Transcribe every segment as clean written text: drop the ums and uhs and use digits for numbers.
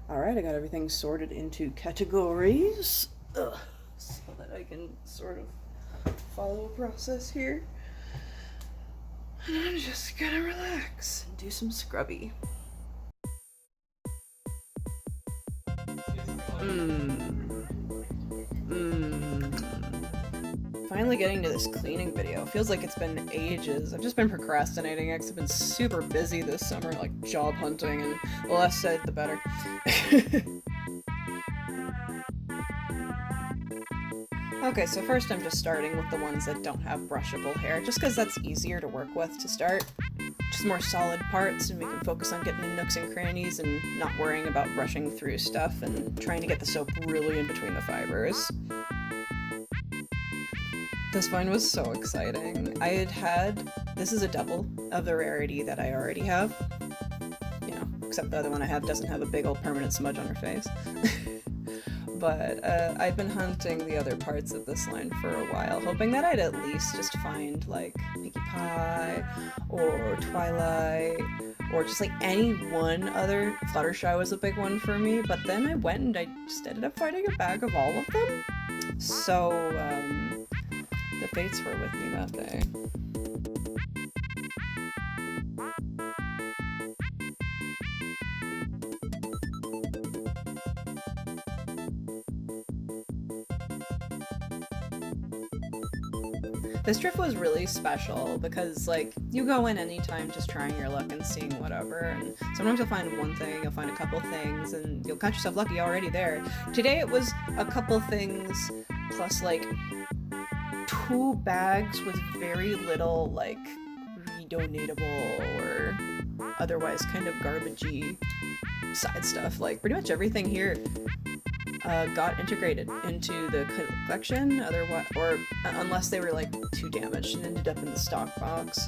Alright, I got everything sorted into categories so that I can sort of follow a process here. And I'm just gonna relax and do some scrubby. Finally getting to this cleaning video. Feels like it's been ages. I've just been procrastinating because I've been super busy this summer, like job hunting, and the less said, the better. Okay, so first I'm just starting with the ones that don't have brushable hair, just because that's easier to work with to start. Just more solid parts, and we can focus on getting in nooks and crannies and not worrying about brushing through stuff and trying to get the soap really in between the fibers. This one was so exciting. This is a double of the rarity that I already have. Except the other one I have doesn't have a big old permanent smudge on her face. But I've been hunting the other parts of this line for a while, hoping that I'd at least just find like Pinkie Pie or Twilight or just like any one other. Fluttershy was a big one for me, but then I went and I just ended up finding a bag of all of them. So the fates were with me that day. This trip was really special because, like, you go in anytime just trying your luck and seeing whatever, and sometimes you'll find one thing, you'll find a couple things, and you'll count yourself lucky already there. Today it was a couple things plus, like, 2 bags with very little, like, redonatable or otherwise kind of garbagey side stuff. Like, pretty much everything here got integrated into the collection, unless they were like too damaged and ended up in the stock box.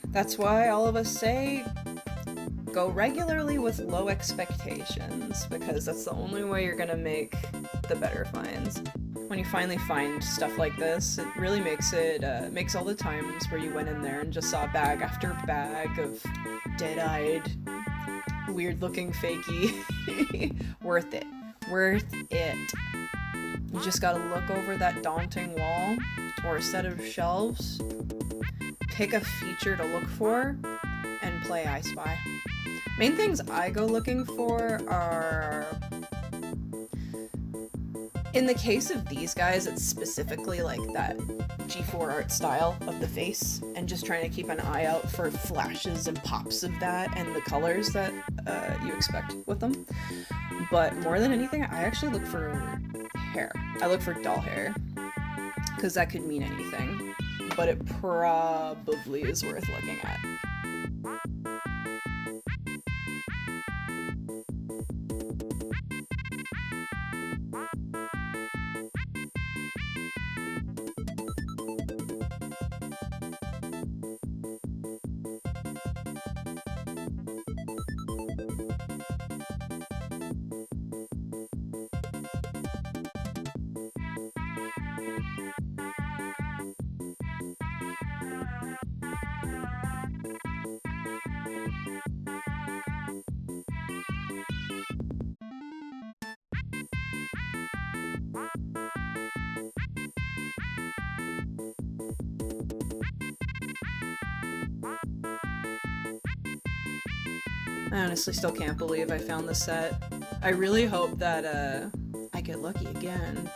That's why all of us say go regularly with low expectations, because that's the only way you're gonna make the better finds. When you finally find stuff like this, it really makes all the times where you went in there and just saw bag after bag of dead-eyed, weird-looking fakey worth it. Worth it. You just gotta look over that daunting wall or a set of shelves, pick a feature to look for, and play I Spy. Main things I go looking for are... In the case of these guys, it's specifically like that G4 art style of the face, and just trying to keep an eye out for flashes and pops of that and the colors that you expect with them. But more than anything, I actually look for hair. I look for doll hair, because that could mean anything, but it probably is worth looking at. I honestly still can't believe I found this set. I really hope that I get lucky again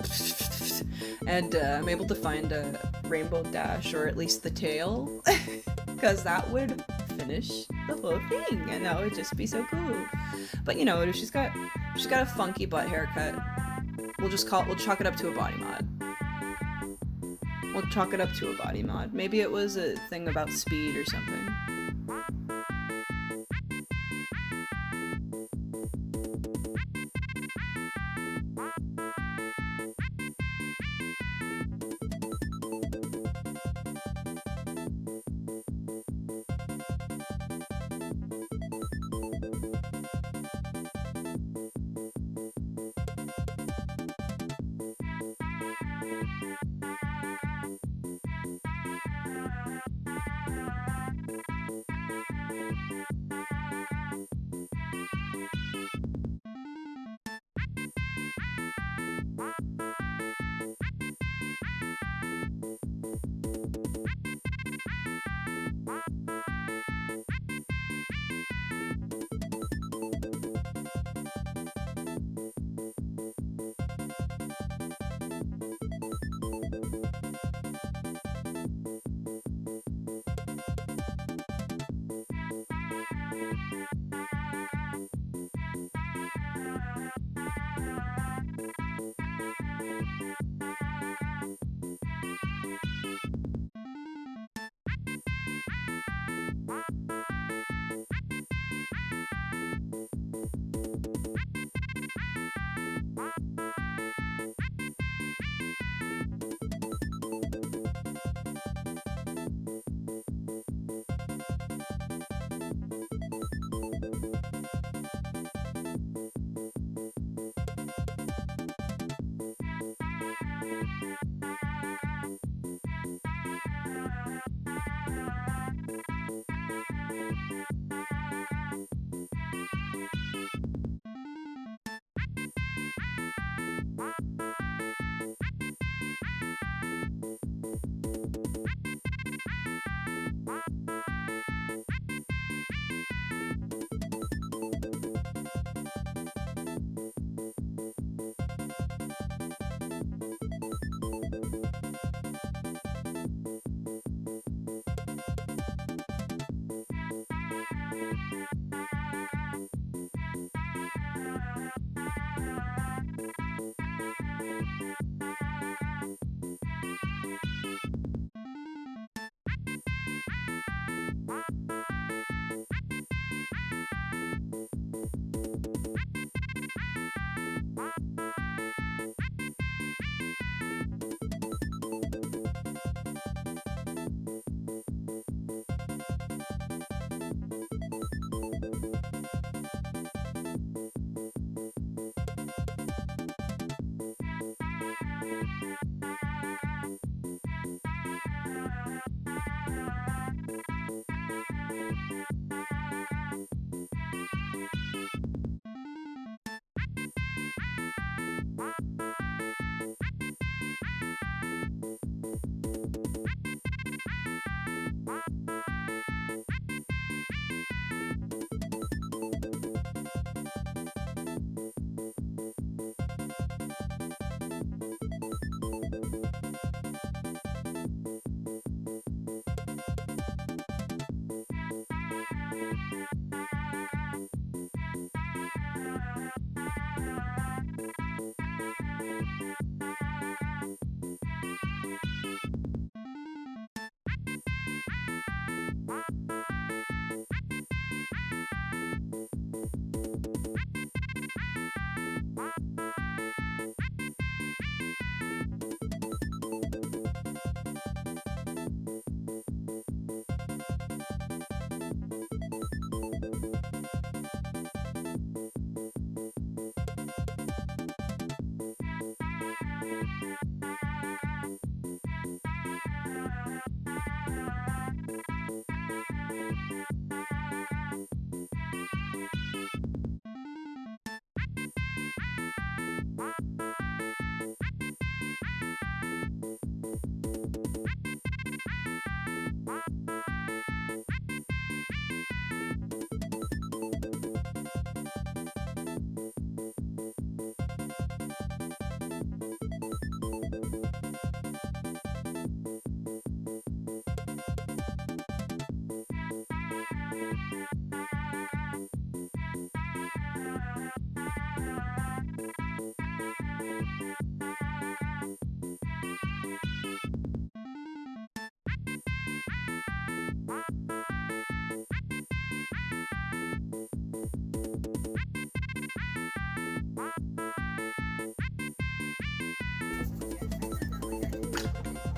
and I'm able to find a rainbow dash, or at least the tail, because that would finish the whole thing and that would just be so cool. But you know, she's got a funky butt haircut. We'll chalk it up to a body mod. We'll chalk it up to a body mod. Maybe it was a thing about speed or something.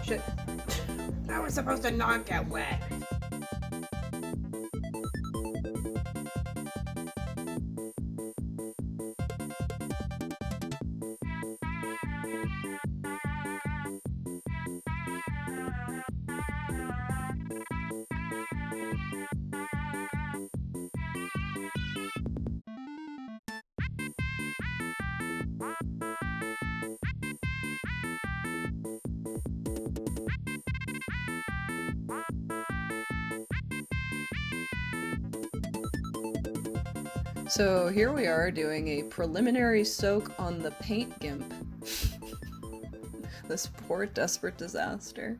Shit. That was supposed to not get wet. So here we are doing a preliminary soak on the paint gimp. This poor desperate disaster.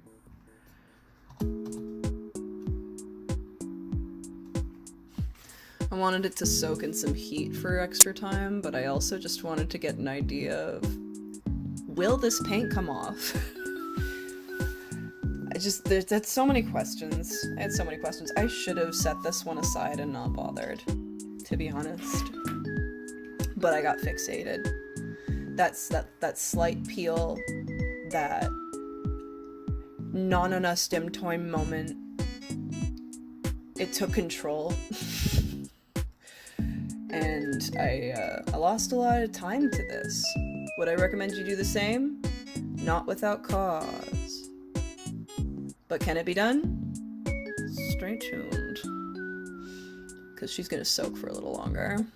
I wanted it to soak in some heat for extra time, but I also just wanted to get an idea of, will this paint come off? That's so many questions. I had so many questions. I should have set this one aside and not bothered, to be honest. but I got fixated. That slight peel, that non stim time moment, it took control. And I lost a lot of time to this. Would I recommend you do the same? Not without cause. But can it be done? Stay tuned. Because she's gonna soak for a little longer.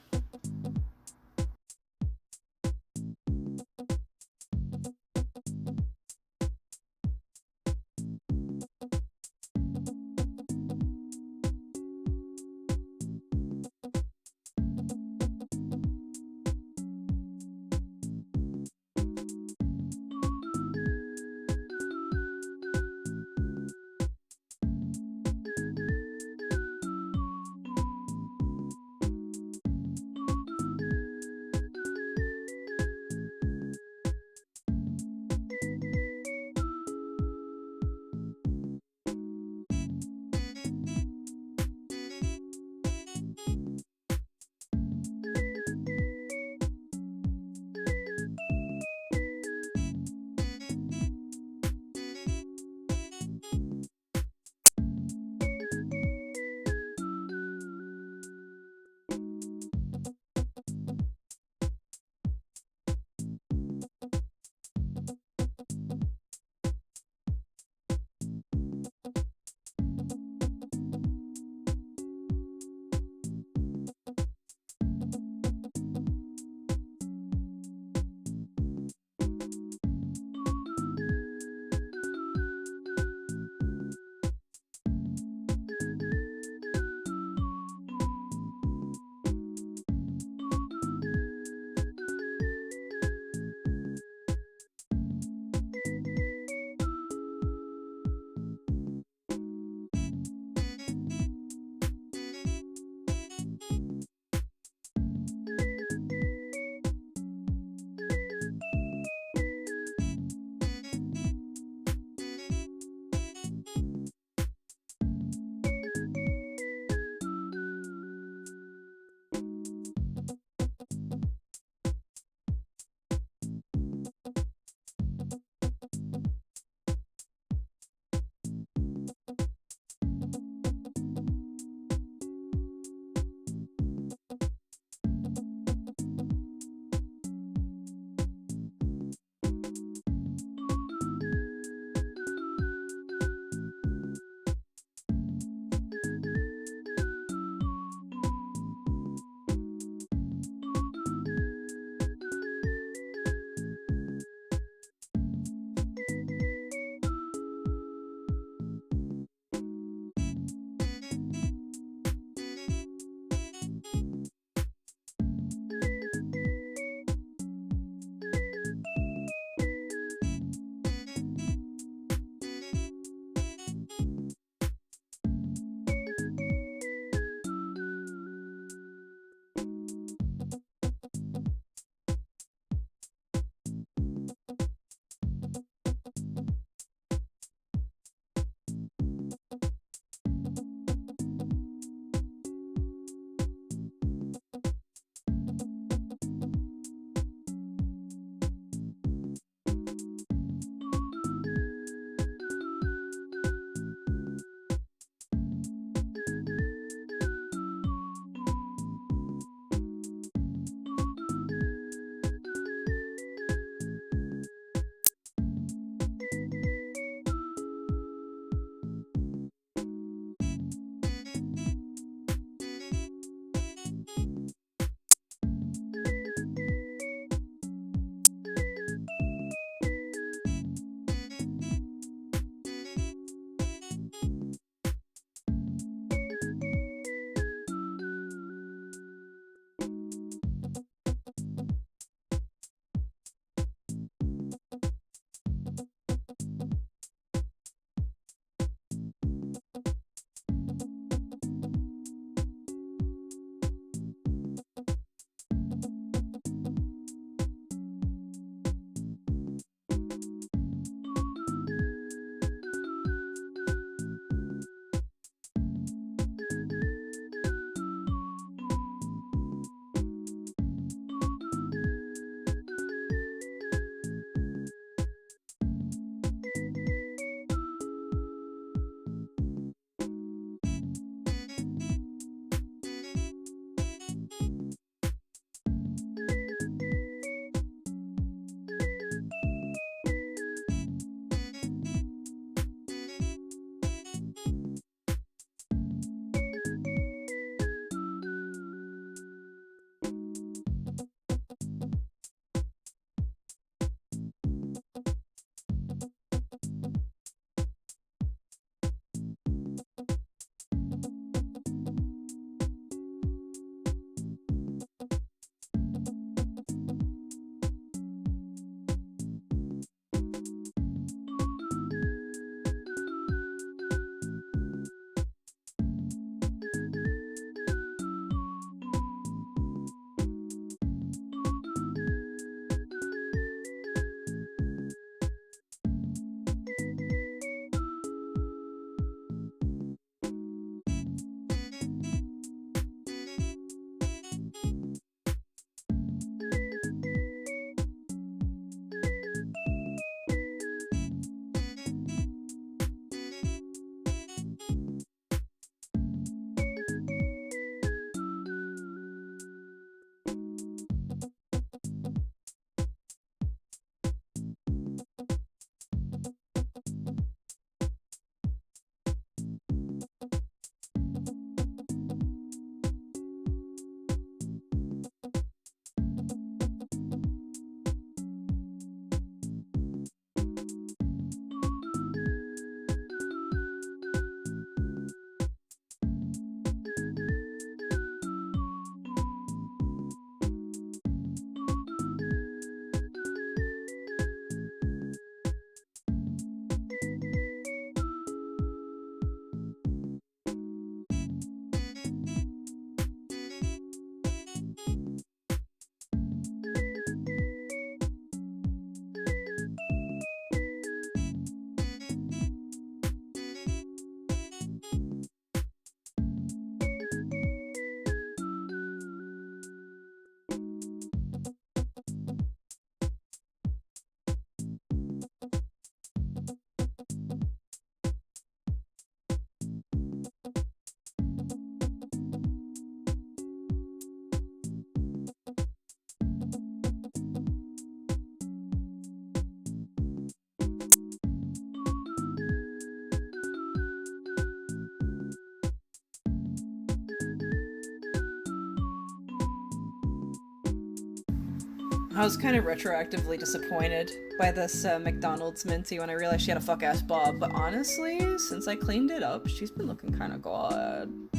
I was kind of retroactively disappointed by this McDonald's Minty when I realized she had a fuck-ass bob, but honestly, since I cleaned it up, she's been looking kind of good.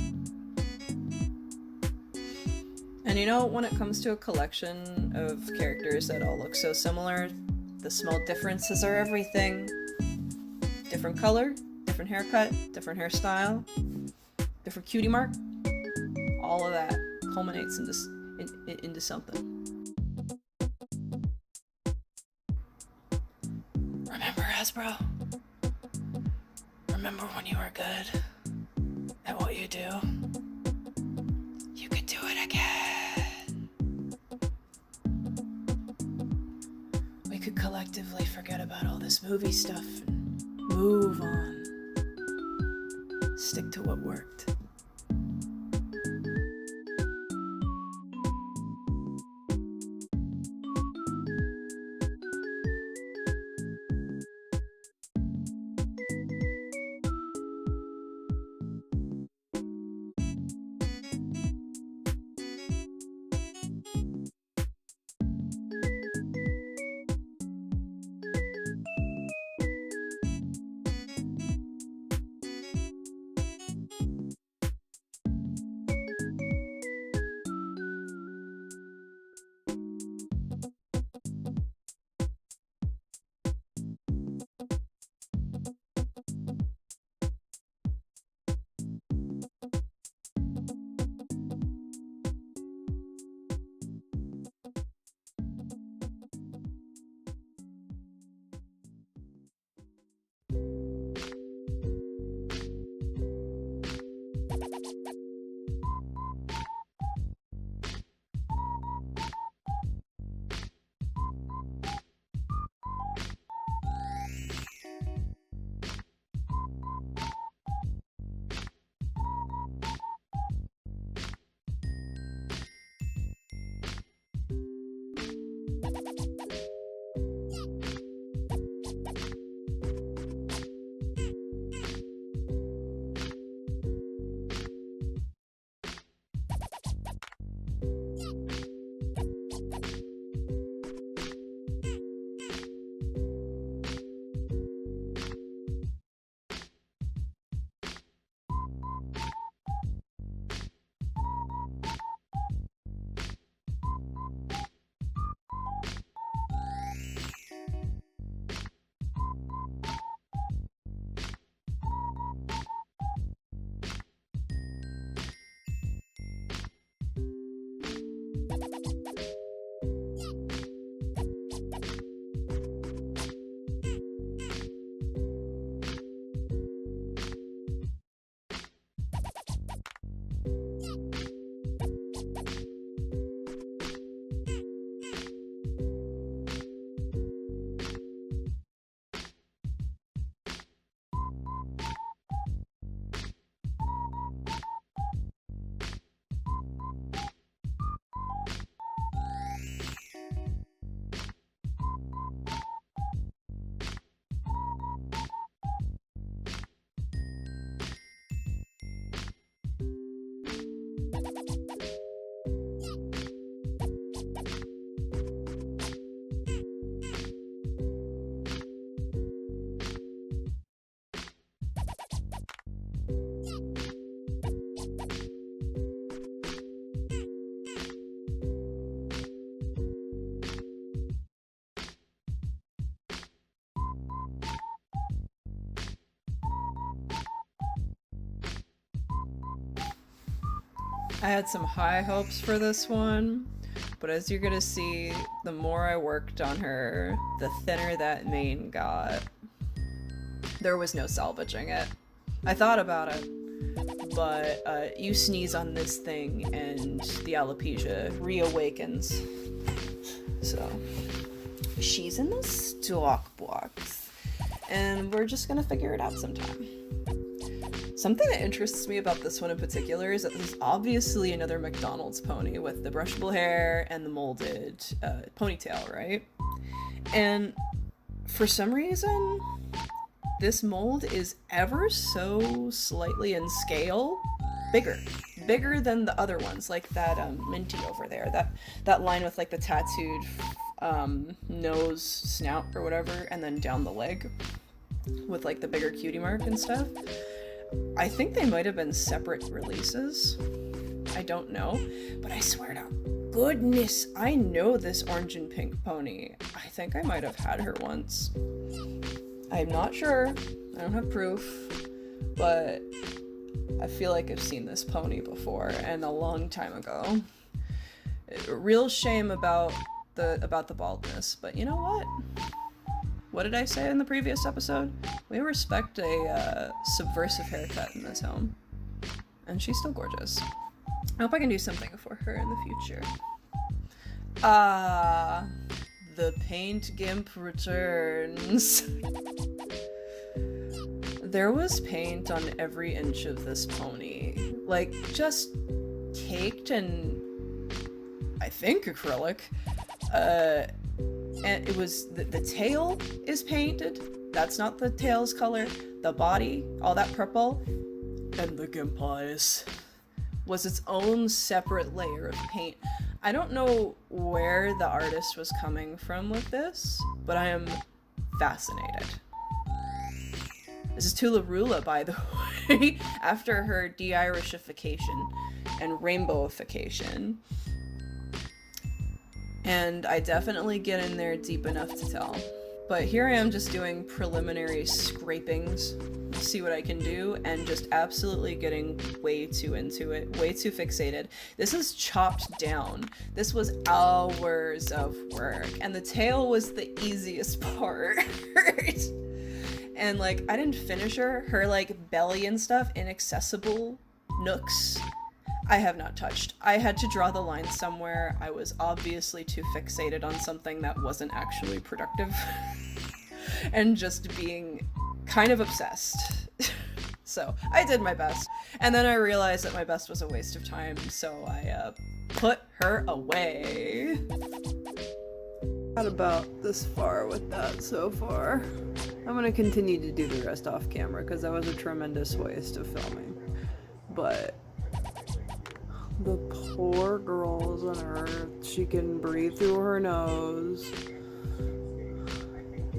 And you know, when it comes to a collection of characters that all look so similar, the small differences are everything. Different color, different haircut, different hairstyle, different cutie mark. All of that culminates into something. Remember, Hasbro? Remember when you were good at what you do? You could do it again. We could collectively forget about all this movie stuff and move on. Stick to what worked. I had some high hopes for this one, but as you're gonna see, the more I worked on her, the thinner that mane got. There was no salvaging it. I thought about it, but you sneeze on this thing and the alopecia reawakens. So, she's in the stock box, and we're just gonna figure it out sometime. Something that interests me about this one in particular is that there's obviously another McDonald's pony with the brushable hair and the molded ponytail, right? And for some reason, this mold is ever so slightly in scale bigger than the other ones, like that Minty over there, that line with like the tattooed nose, snout, or whatever, and then down the leg with like the bigger cutie mark and stuff. I think they might have been separate releases. I don't know, but I swear to goodness, I know this orange and pink pony. I think I might have had her once. I'm not sure. I don't have proof, but I feel like I've seen this pony before, and a long time ago. Real shame about the baldness, but you know what? What did I say in the previous episode? We respect a subversive haircut in this home. And she's still gorgeous. I hope I can do something for her in the future. The paint gimp returns. There was paint on every inch of this pony. Like, just caked in, I think, acrylic. And it was, the tail is painted. That's not the tail's color. The body, all that purple. And the gimp eyes was its own separate layer of paint. I don't know where the artist was coming from with this, but I am fascinated. This is Tularula, by the way, after her de-Irishification and rainbowification. And I definitely get in there deep enough to tell. But here I am just doing preliminary scrapings, see what I can do, and just absolutely getting way too into it, way too fixated. This is chopped down. This was hours of work, and the tail was the easiest part. And like, I didn't finish her like belly and stuff, inaccessible nooks, I have not touched. I had to draw the line somewhere. I was obviously too fixated on something that wasn't actually productive and just being kind of obsessed. So I did my best. And then I realized that my best was a waste of time, so I put her away. Not about this far with that so far. I'm gonna continue to do the rest off camera because that was a tremendous waste of filming. But the poor girl's on Earth. She can breathe through her nose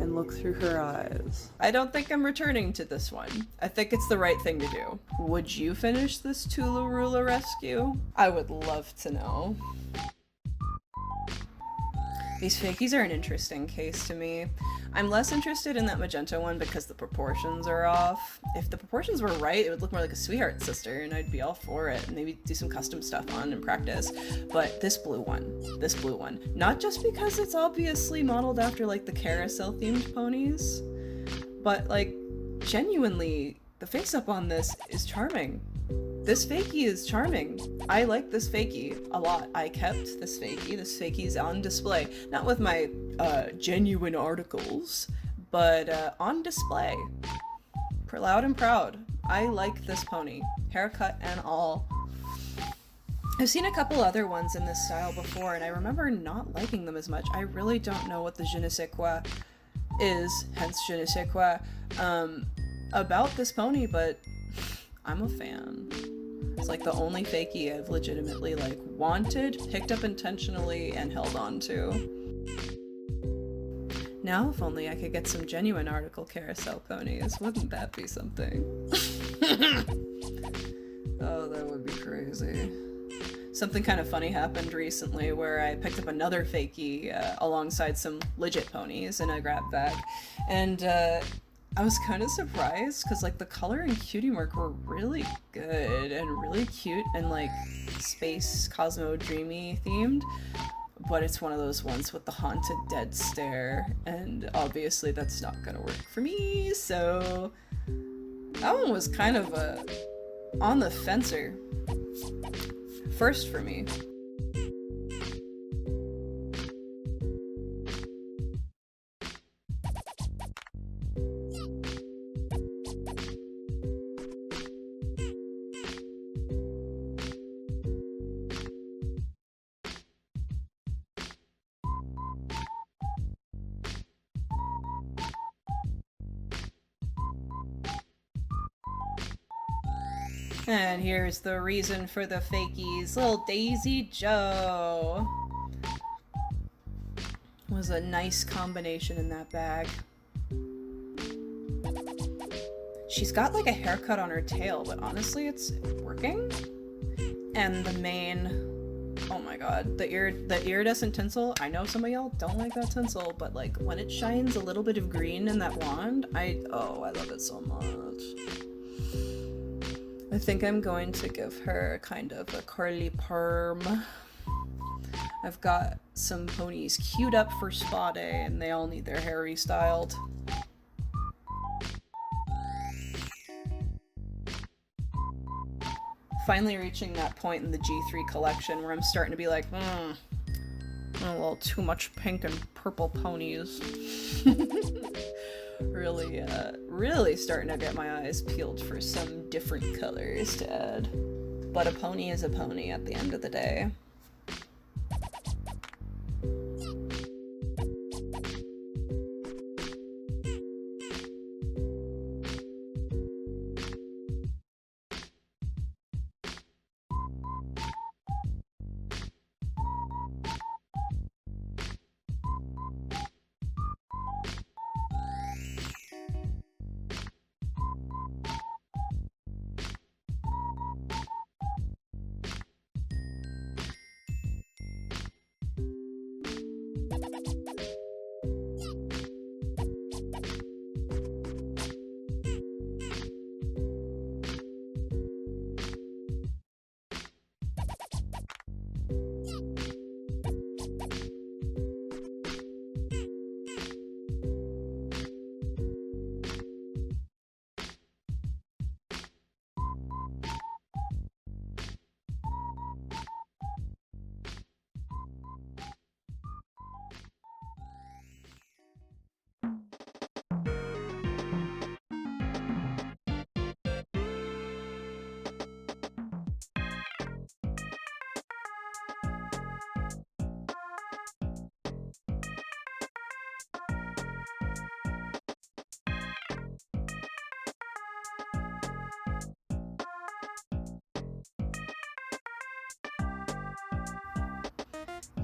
and look through her eyes. I don't think I'm returning to this one. I think it's the right thing to do. Would you finish this Tularula rescue? I would love to know. These fakies are an interesting case to me. I'm less interested in that magenta one because the proportions are off. If the proportions were right, it would look more like a Sweetheart Sister, and I'd be all for it, and maybe do some custom stuff on and practice. But this blue one, not just because it's obviously modeled after like the carousel themed ponies, but like genuinely, the face-up on this is charming. This fakie is charming. I like this fakie a lot. I kept this fakie. This fakie's on display. Not with my genuine articles, but on display. Loud and proud. I like this pony. Haircut and all. I've seen a couple other ones in this style before, and I remember not liking them as much. I really don't know what the je ne sais quoi is, hence je ne sais quoi, about this pony, but I'm a fan. It's like the only fakie I've legitimately like wanted, picked up intentionally, and held on to. Now if only I could get some genuine article carousel ponies, wouldn't that be something? Oh, that would be crazy. Something kind of funny happened recently where I picked up another fakie alongside some legit ponies in a grab bag, and I was kind of surprised because like the color and cutie mark were really good and really cute and like space Cosmo dreamy themed, but it's one of those ones with the haunted dead stare, and obviously that's not gonna work for me, so that one was kind of a on the fencer first for me. And here's the reason for the fakies, little Daisy Joe. was a nice combination in that bag. She's got like a haircut on her tail, but honestly it's working. And the mane, oh my god, the iridescent tinsel, I know some of y'all don't like that tinsel, but like when it shines a little bit of green in that wand, I love it so much. I think I'm going to give her kind of a curly perm. I've got some ponies queued up for spa day and they all need their hair restyled. Finally reaching that point in the G3 collection where I'm starting to be like, a little too much pink and purple ponies. Really starting to get my eyes peeled for some different colors to add. But a pony is a pony at the end of the day.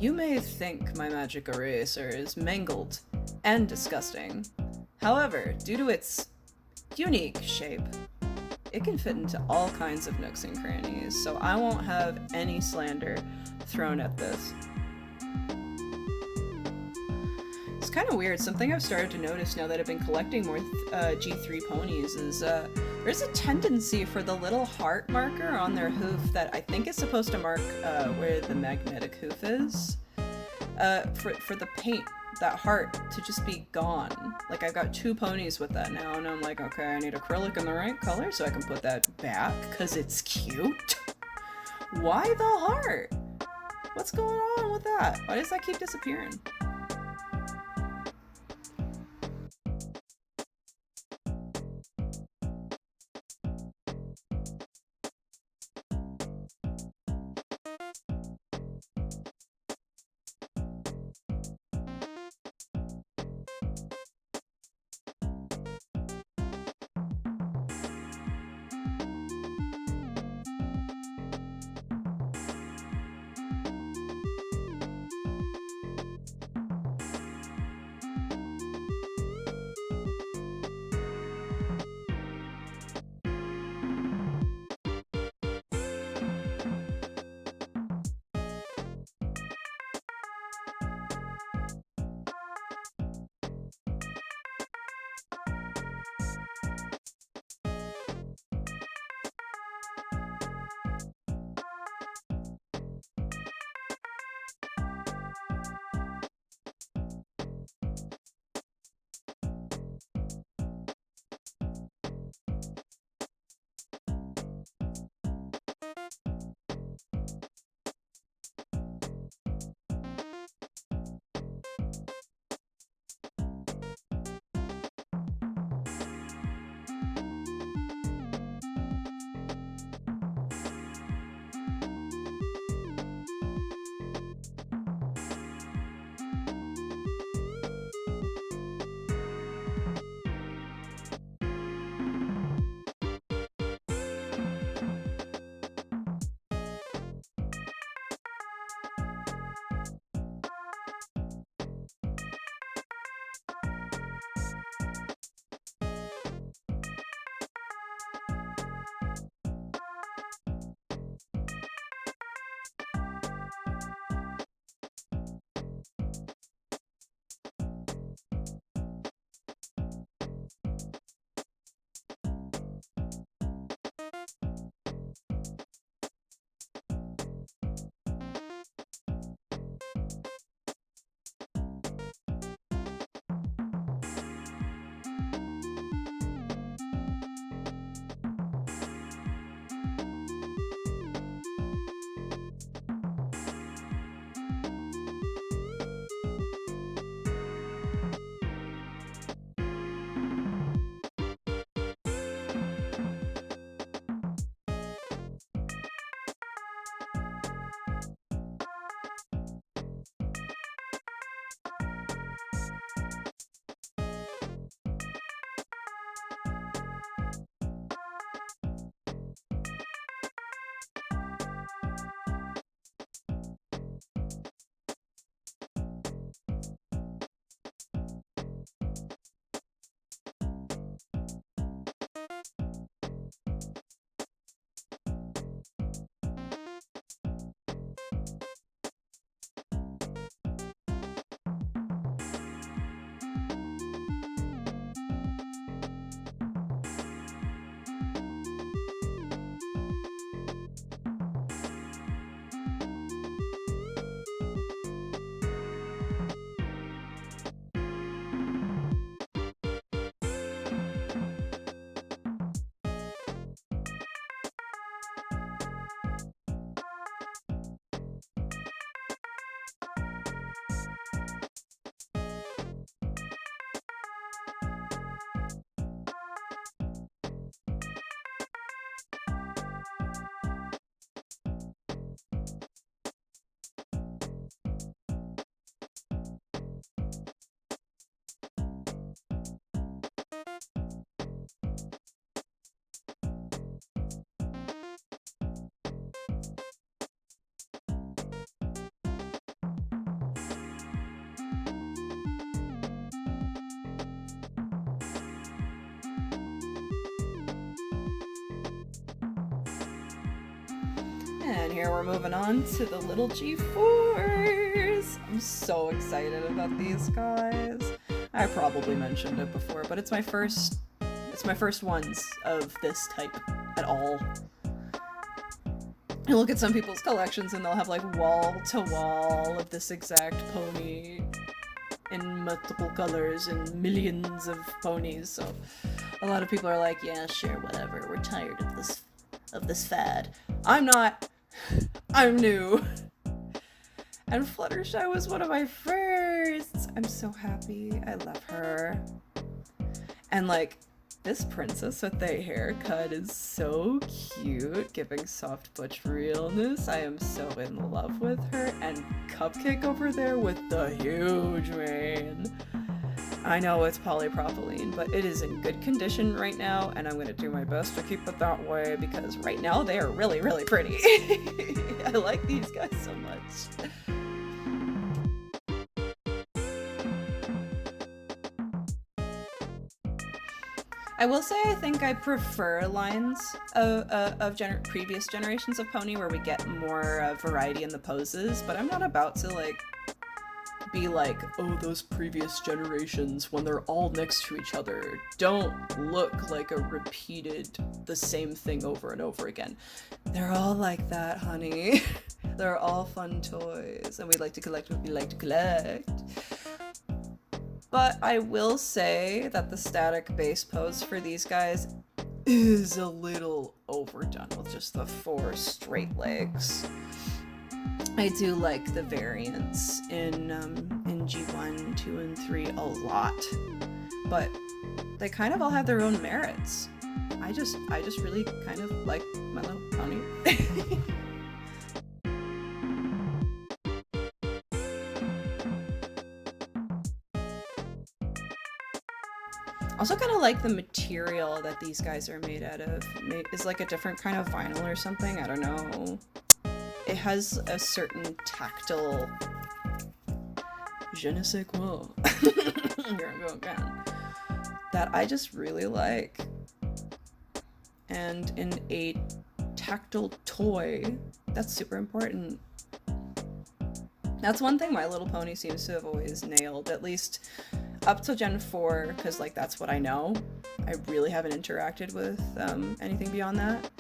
You may think my magic eraser is mangled and disgusting. However, due to its unique shape, it can fit into all kinds of nooks and crannies, so I won't have any slander thrown at this. It's kind of weird. Something I've started to notice now that I've been collecting more G3 ponies is there's a tendency for the little heart marker on their hoof that I think is supposed to mark where the magnetic hoof is, for the paint, that heart, to just be gone. Like, I've got 2 ponies with that now, and I'm like, okay, I need acrylic in the right color so I can put that back, because it's cute. Why the heart? What's going on with that? Why does that keep disappearing? And here we're moving on to the little G4s. I'm so excited about these guys. I probably mentioned it before, but it's my first ones of this type at all. You look at some people's collections and they'll have like wall to wall of this exact pony in multiple colors and millions of ponies. So a lot of people are like, yeah, sure, whatever. We're tired of this fad. I'm not. I'm new. And Fluttershy was one of my firsts. I'm so happy. I love her. And like, this princess with the haircut is so cute, giving soft butch realness. I am so in love with her. And Cupcake over there with the huge mane. I know it's polypropylene, but it is in good condition right now, and I'm going to do my best to keep it that way, because right now they are really, really pretty. I like these guys so much. I will say I think I prefer lines of previous generations of pony where we get more variety in the poses, but I'm not about to like be like, oh, those previous generations when they're all next to each other don't look like a repeated the same thing over and over again. They're all like that, honey. They're all fun toys, and we like to collect what we like to collect. But I will say that the static base pose for these guys is a little overdone with just the 4 straight legs. I do like the variants in G1, 2, and 3 a lot, but they kind of all have their own merits. I just really kind of like My Little Pony. Also kind of like the material that these guys are made out of. It's like a different kind of vinyl or something, I don't know. It has a certain tactile je ne sais quoi. Here I go again. That I just really like. And in a tactile toy, that's super important. That's one thing My Little Pony seems to have always nailed, at least up to Gen 4, because like that's what I know. I really haven't interacted with anything beyond that.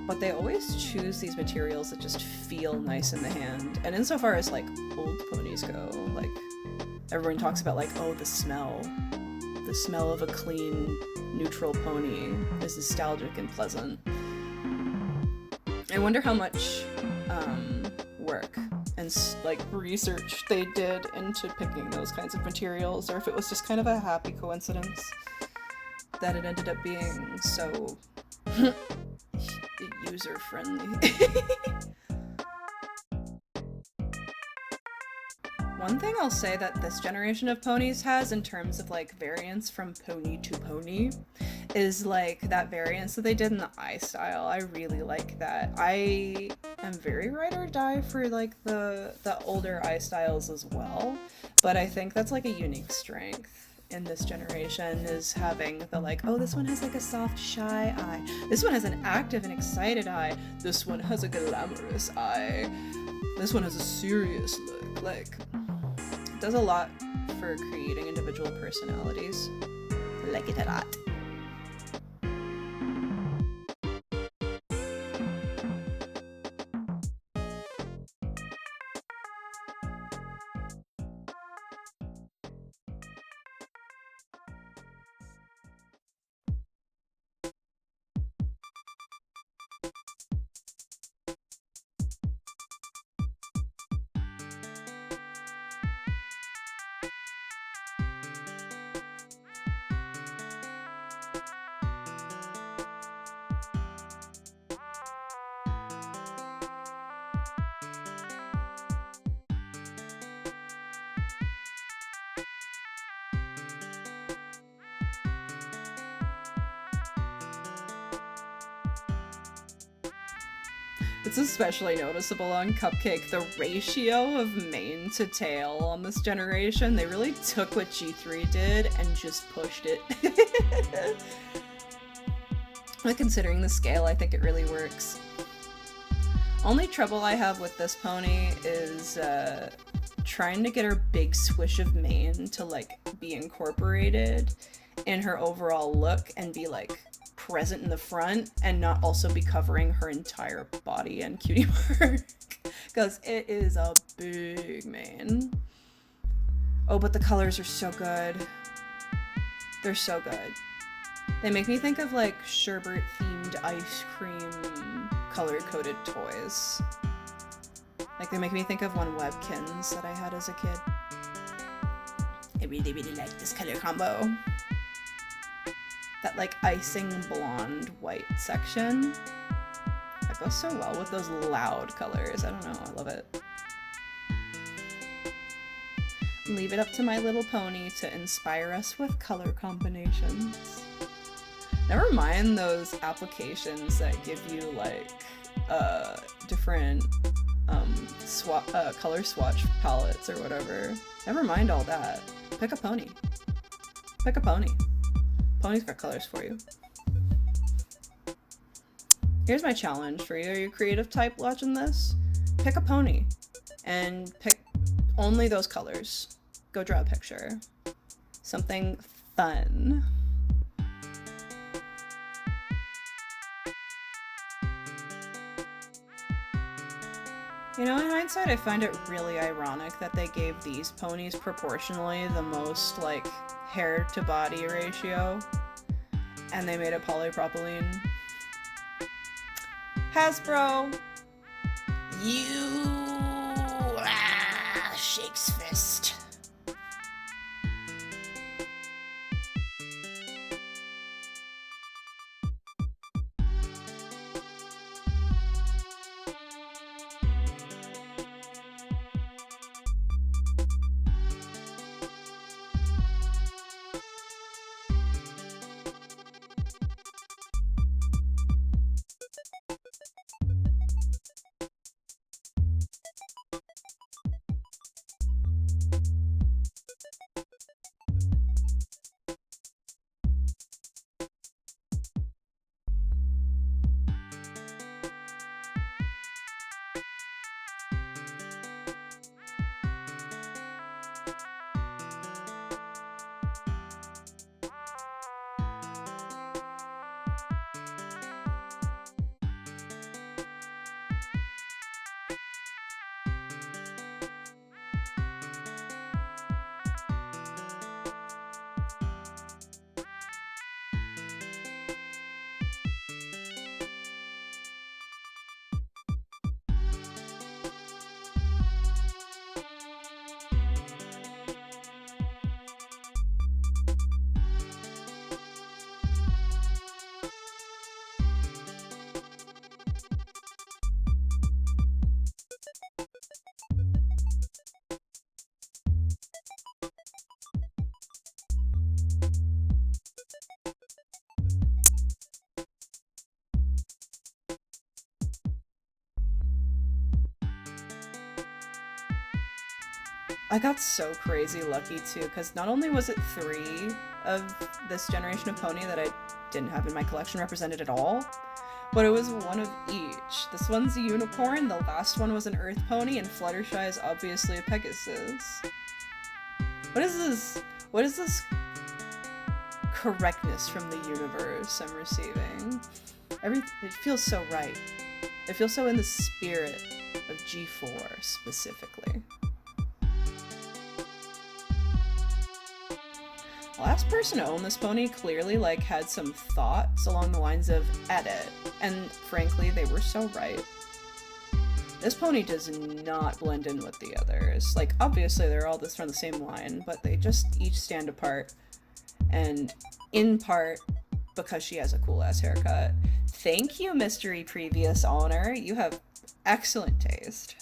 But they always choose these materials that just feel nice in the hand. And insofar as like old ponies go, like everyone talks about like, oh, the smell of a clean, neutral pony is nostalgic and pleasant. I wonder how much work and like research they did into picking those kinds of materials, or if it was just kind of a happy coincidence that it ended up being so user-friendly. One thing I'll say that this generation of ponies has in terms of like variance from pony to pony is like that variance that they did in the eye style. I really like that. I am very ride or die for like the older eye styles as well, but I think that's like a unique strength in this generation, is having the like, oh, this one has like a soft shy eye, this one has an active and excited eye, this one has a glamorous eye, this one has a serious look. Like, it does a lot for creating individual personalities. I like it a lot. It's especially noticeable on Cupcake, the ratio of mane to tail on this generation. They really took what G3 did and just pushed it. But considering the scale, I think it really works. Only trouble I have with this pony is trying to get her big swish of mane to like be incorporated in her overall look and be like present in the front and not also be covering her entire body and cutie mark because it is a big mane. Oh, but the colors are so good. They're so good. They make me think of like sherbet themed ice cream color coded toys. Like they make me think of one Webkins that I had as a kid. I really, really like this color combo. That like icing blonde white section. That goes so well with those loud colors. I don't know, I love it. Leave it up to My Little Pony to inspire us with color combinations. Never mind those applications that give you like different color swatch palettes or whatever. Never mind all that. Pick a pony. Pick a pony. Pony's got colors for you. Here's my challenge for you. Are you a creative type watching this? Pick a pony and pick only those colors. Go draw a picture. Something fun. You know, in hindsight, I find it really ironic that they gave these ponies proportionally the most, like, hair to body ratio, and they made it polypropylene. Hasbro, you shakes fist. I got so crazy lucky too, because not only was it 3 of this generation of pony that I didn't have in my collection represented at all, but it was one of each. This one's a unicorn, the last one was an earth pony, and Fluttershy is obviously a Pegasus. What is this? What is this correctness from the universe I'm receiving? It feels so right. It feels so in the spirit of G4 specifically. The last person to own this pony clearly like had some thoughts along the lines of edit, and frankly they were so right. This pony does not blend in with the others. Like obviously they're all from the same line, but they just each stand apart, and in part because she has a cool ass haircut. Thank you, mystery previous owner. You have excellent taste.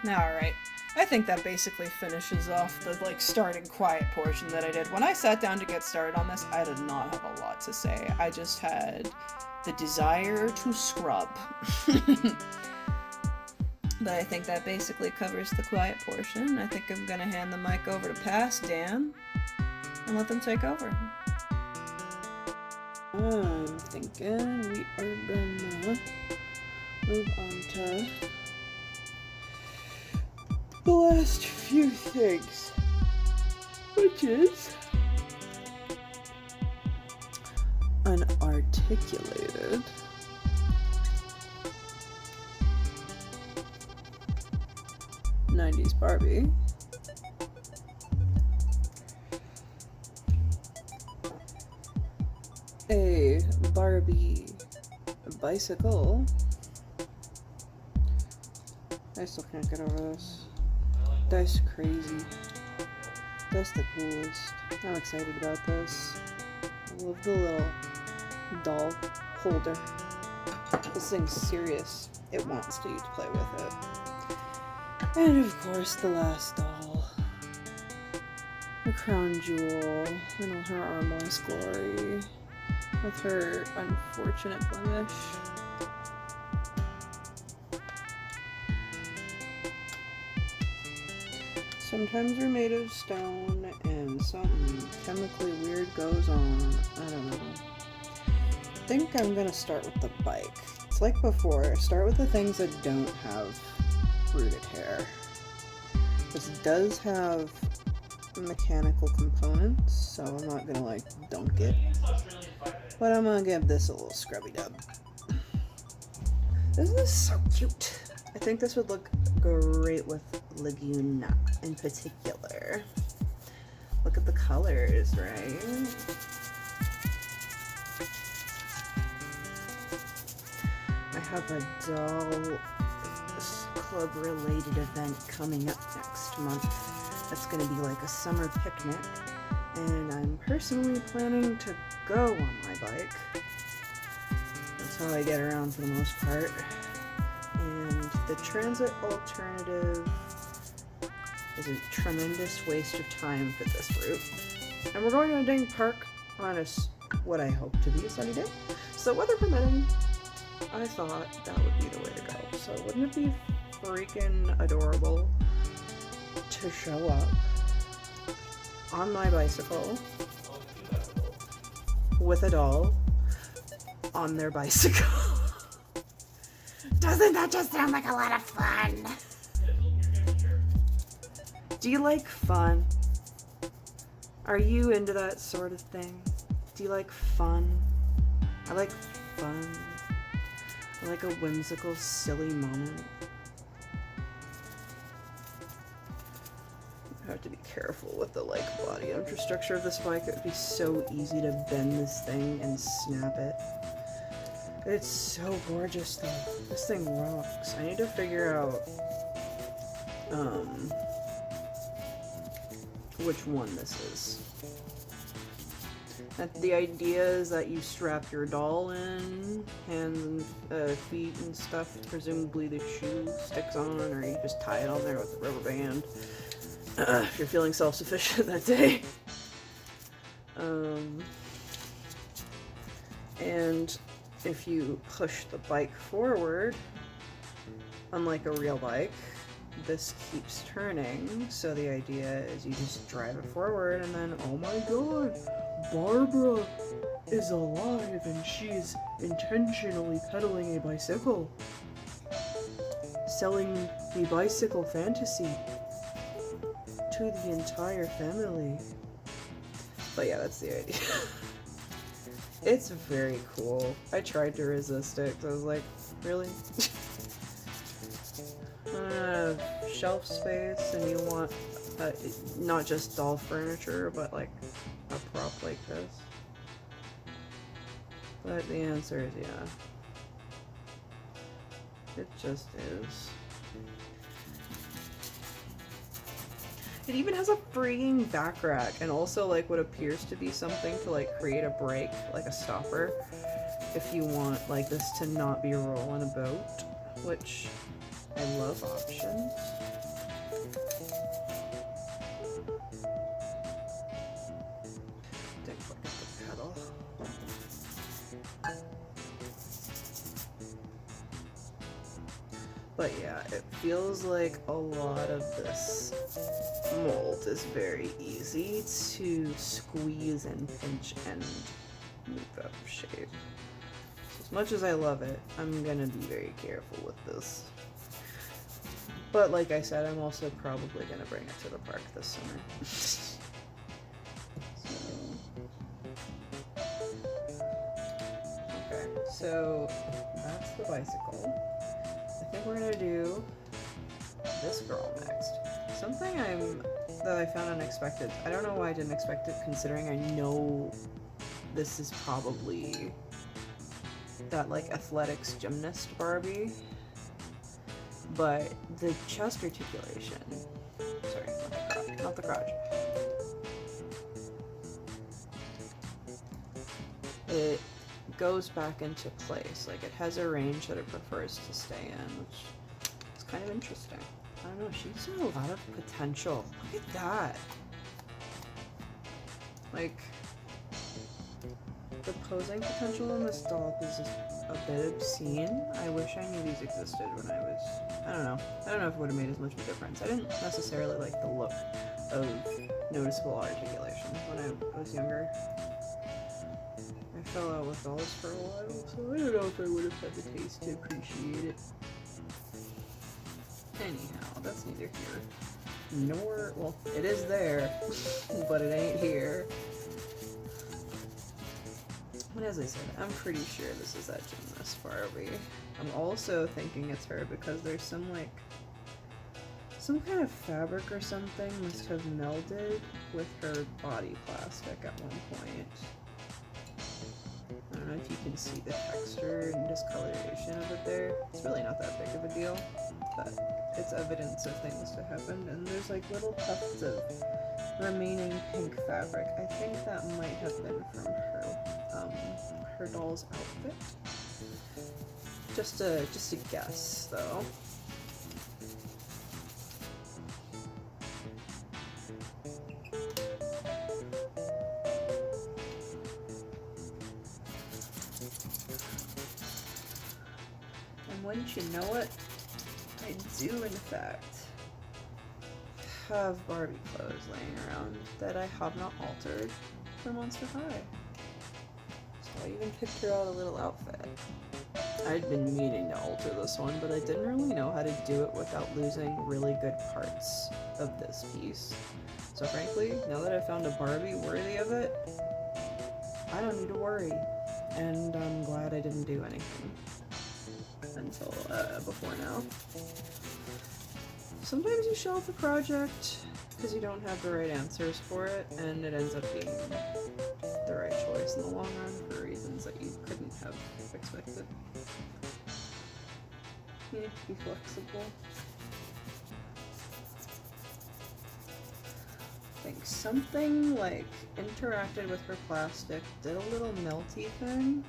Alright. I think that basically finishes off the like starting quiet portion that I did. When I sat down to get started on this, I did not have a lot to say. I just had the desire to scrub. But I think that basically covers the quiet portion. I think I'm gonna hand the mic over to Past Dan and let them take over. I'm thinking we are gonna move on to the last few things, which is unarticulated '90s Barbie, a Barbie bicycle. I still can't get over this. That's crazy. That's the coolest. I'm excited about this. I love the little doll holder. This thing's serious. It wants to play with it. And of course, the last doll. The crown jewel in all her armless glory. With her unfortunate blemish. Sometimes you're made of stone and something chemically weird goes on. I don't know. I think I'm gonna start with the bike. It's like before, start with the things that don't have rooted hair. This does have mechanical components, so I'm not gonna like dunk it. But I'm gonna give this a little scrubby dub. This is so cute. I think this would look great with Laguna in particular. Look at the colors, right? I have a doll club related event coming up next month. That's gonna be like a summer picnic, and I'm personally planning to go on my bike. That's how I get around for the most part. And the transit alternative is a tremendous waste of time for this route. And we're going to a dang park on what I hope to be a sunny day. So weather permitting, I thought that would be the way to go. So wouldn't it be freaking adorable to show up on my bicycle with a doll on their bicycle? Doesn't that just sound like a lot of fun? Do you like fun? Are you into that sort of thing? Do you like fun? I like fun. I like a whimsical, silly moment. I have to be careful with the body infrastructure of this bike. It would be so easy to bend this thing and snap it. It's so gorgeous though. This thing rocks. I need to figure out which one this is. The idea is that you strap your doll in, hands and feet and stuff. Presumably the shoe sticks on, or you just tie it on there with a rubber band. If you're feeling self-sufficient that day. And if you push the bike forward, unlike a real bike, this keeps turning. So the idea is you just drive it forward and then, oh my god, Barbara is alive and she's intentionally pedaling a bicycle. Selling the bicycle fantasy to the entire family. But yeah, that's the idea. It's very cool. I tried to resist it because I was like, really? Shelf space, and you want not just doll furniture, but like a prop like this. But the answer is yeah. It just is. It even has a freaking back rack, and also like what appears to be something to like create a brake, like a stopper, if you want like this to not be rolling a boat, which I love options. But yeah, it feels like a lot of this mold is very easy to squeeze and pinch and move up shape. As much as I love it, I'm gonna be very careful with this. But like I said, I'm also probably gonna bring it to the park this summer. Okay, so that's the bicycle. I think we're gonna do this girl next. Something that I found unexpected. I don't know why I didn't expect it, considering I know this is probably that like athletics gymnast Barbie. But the chest articulation. Sorry, not the crotch. It goes back into place. Like it has a range that it prefers to stay in, which is kind of interesting. I don't know, she's got a lot of potential. Look at that. Like, the posing potential in this doll is a bit obscene. I wish I knew these existed when I was, I don't know if it would have made as much of a difference. I didn't necessarily like the look of noticeable articulation when I was younger. I fell out with dolls for a while, so I don't know if I would have had the taste to appreciate it. Anyhow, that's neither here nor, well, it is there, but it ain't here. But as I said, I'm pretty sure this is that gymnast Barbie. I'm also thinking it's her because there's some kind of fabric or something must have melded with her body plastic at one point. I don't know if you can see the texture and discoloration of it there. It's really not that big of a deal, but it's evidence of things to happen. And there's like little tufts of remaining pink fabric. I think that might have been from her doll's outfit. Just a guess, though. And wouldn't you know it, I do in fact have Barbie clothes laying around that I have not altered for Monster High. So I even picked her out a little outfit. I'd been meaning to alter this one, but I didn't really know how to do it without losing really good parts of this piece. So frankly, now that I found a Barbie worthy of it, I don't need to worry. And I'm glad I didn't do anything until before now. Sometimes you shelf a project because you don't have the right answers for it, and it ends up being the right choice in the long run for reasons that you couldn't have expected. You need to be flexible. I think something like interacted with her plastic, did a little melty thing,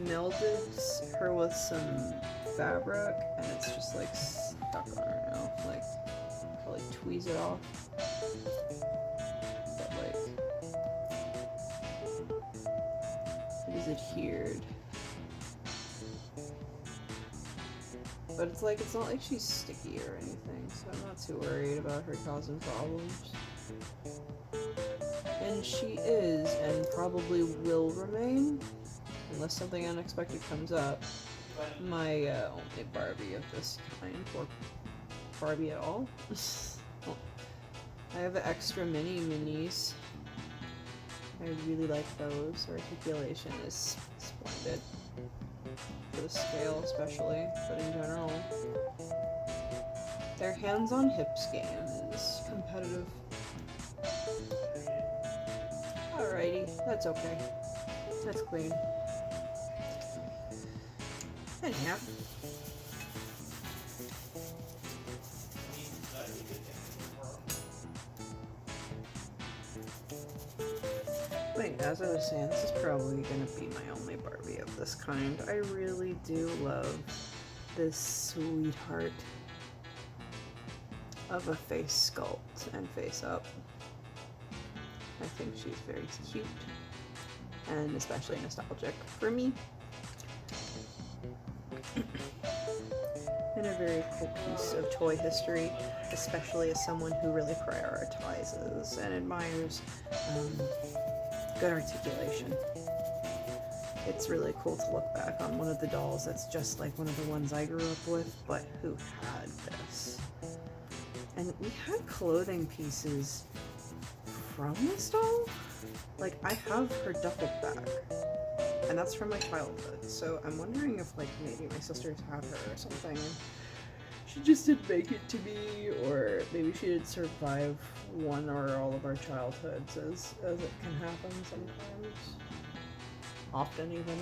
melded her with some fabric, and it's just like stuck on her now. Like, probably tweeze it off. But like, it is adhered. But it's like, it's not like she's sticky or anything, so I'm not too worried about her causing problems. And she is, and probably will remain, unless something unexpected comes up, my only Barbie of this kind, or Barbie at all. I have extra minis. I really like those. Articulation is splendid. For the scale especially, but in general. Their hands on hips game is competitive. Alrighty, that's okay. That's clean. Anyhow. Wait, as I was saying, this is probably gonna be my only Barbie of this kind. I really do love this sweetheart of a face sculpt and face up. I think she's very cute and especially nostalgic for me. very cool piece of toy history, especially as someone who really prioritizes and admires good articulation. It's really cool to look back on one of the dolls that's just like one of the ones I grew up with, but who had this. And we had clothing pieces from this doll. Like, I have her duffel bag, and that's from my childhood, so I'm wondering if, like, maybe my sisters had her or something, and she just didn't make it to me, or maybe she didn't survive one or all of our childhoods, as it can happen sometimes. Often, even.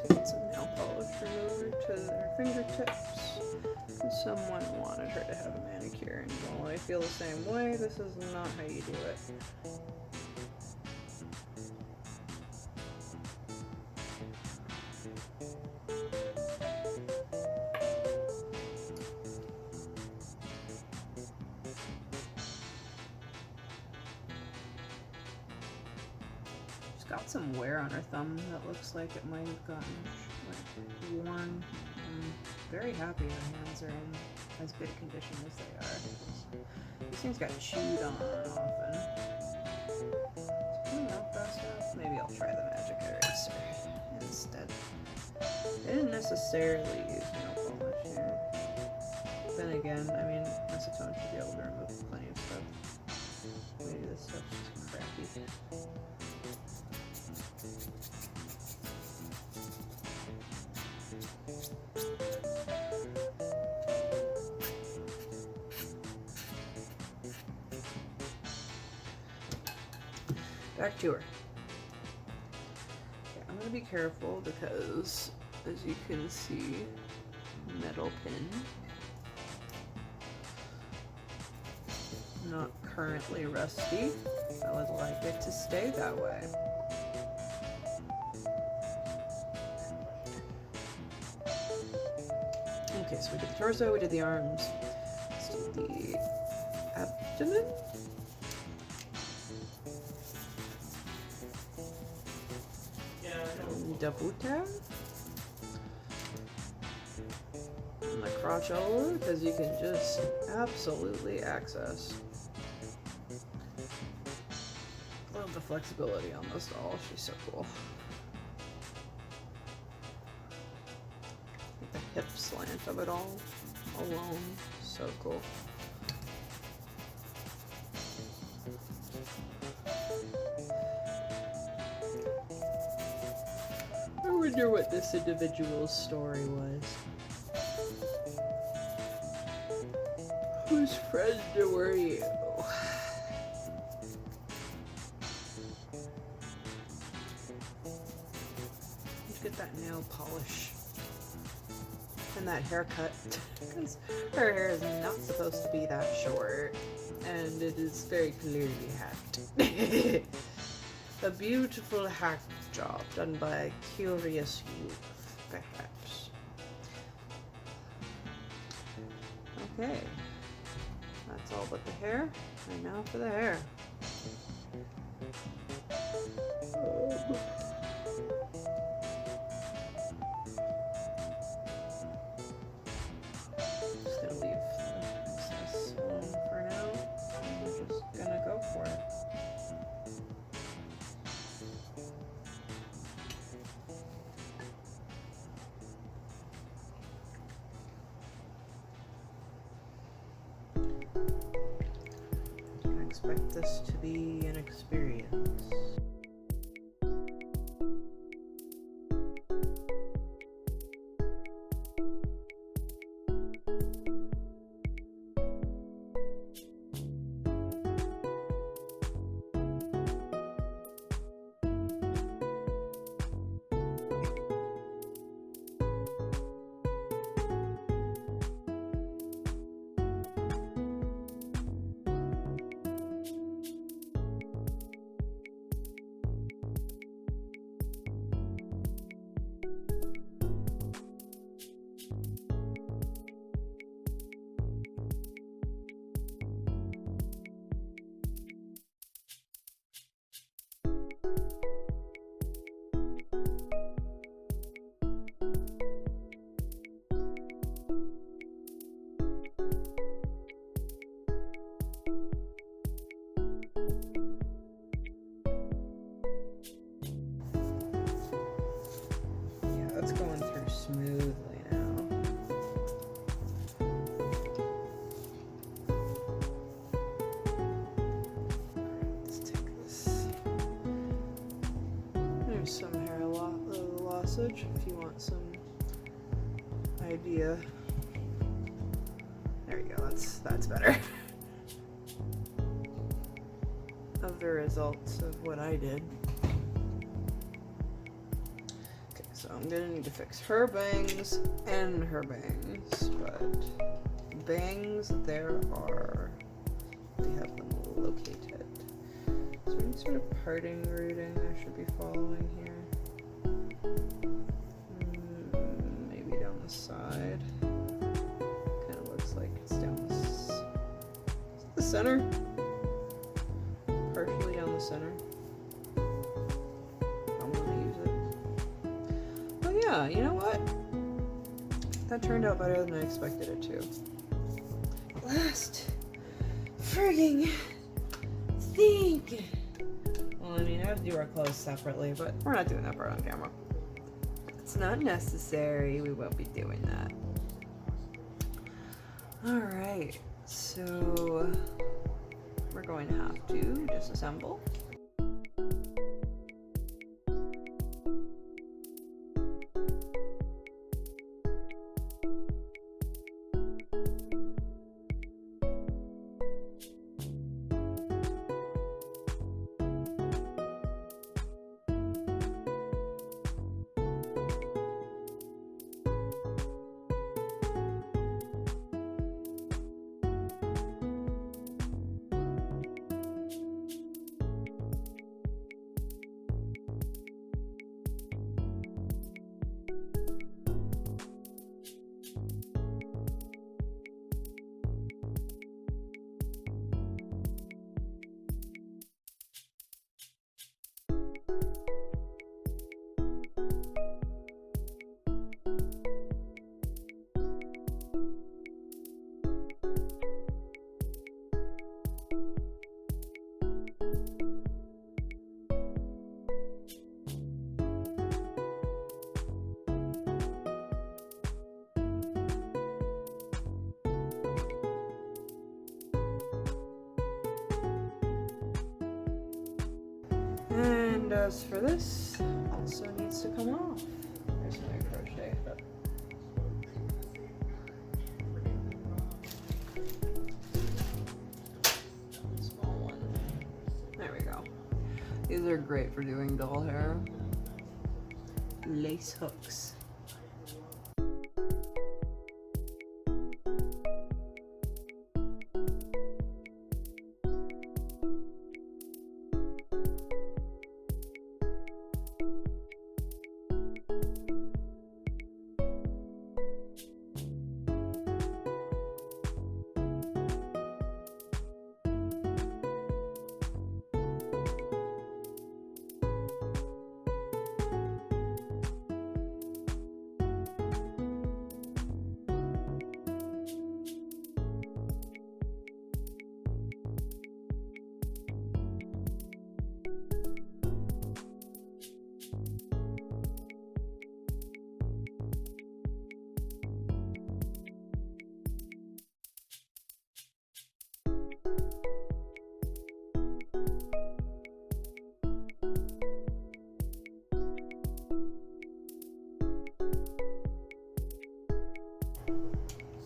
Take some nail polish remover to her fingertips. Someone wanted her to have a manicure, and while I feel the same way, this is not how you do it. She's got some wear on her thumb that looks like it might have gotten like worn. I'm very happy her hands are in as good a condition as they are. These things got chewed on often. Is it coming out fast enough? Maybe I'll try the magic eraser instead. I didn't necessarily use nail polish here. Then again, I mean, acetone should be able to remove plenty of stuff. Maybe this stuff's just crappy. Back to her. Okay, I'm gonna be careful because, as you can see, metal pin. Not currently rusty. I would like it to stay that way. Okay, so we did the torso, we did the arms. Let's do the abdomen. Double tap. And the crotch all over, because you can just absolutely access. Love the flexibility on this doll. She's so cool. Like the hip slant of it all alone. So cool. I wonder what this individual's story was. Whose friend were you? Let's get that nail polish and that haircut, because her hair is not supposed to be that short, and it is very clearly hacked. A beautiful hack job done by a curious youth, perhaps. Okay, that's all but the hair, and now for the hair. Just gonna leave the excess one for now, and we're just gonna go for it. I expect this to be an experience. message if you want some idea. There you go, that's better. Of the results of what I did. Okay, so I'm gonna need to fix her bangs and her bangs, but bangs there are. We have them located. Is there any sort of parting routing I should be following here? Maybe down the side. Kind of looks like it's down the center. Partially down the center. I want to use it. But yeah, you know what? That turned out better than I expected it to. Last frigging thing. Well, I mean, I have to do our clothes separately, but we're not doing that part on camera. It's not necessary. We won't be doing that. Alright, so we're going to have to disassemble. And as for this, also needs to come off. There's my crochet hook. Small one. There we go. These are great for doing doll hair. Lace hooks.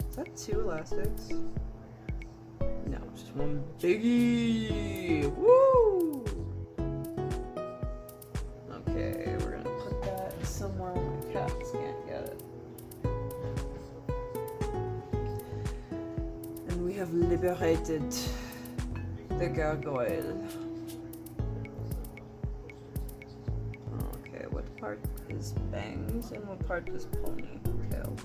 Is that 2 elastics? No, it's just one biggie. Woo! Okay, we're gonna put that somewhere where my cats can't get it. And we have liberated the gargoyle. Okay, what part is bangs and what part is ponytail?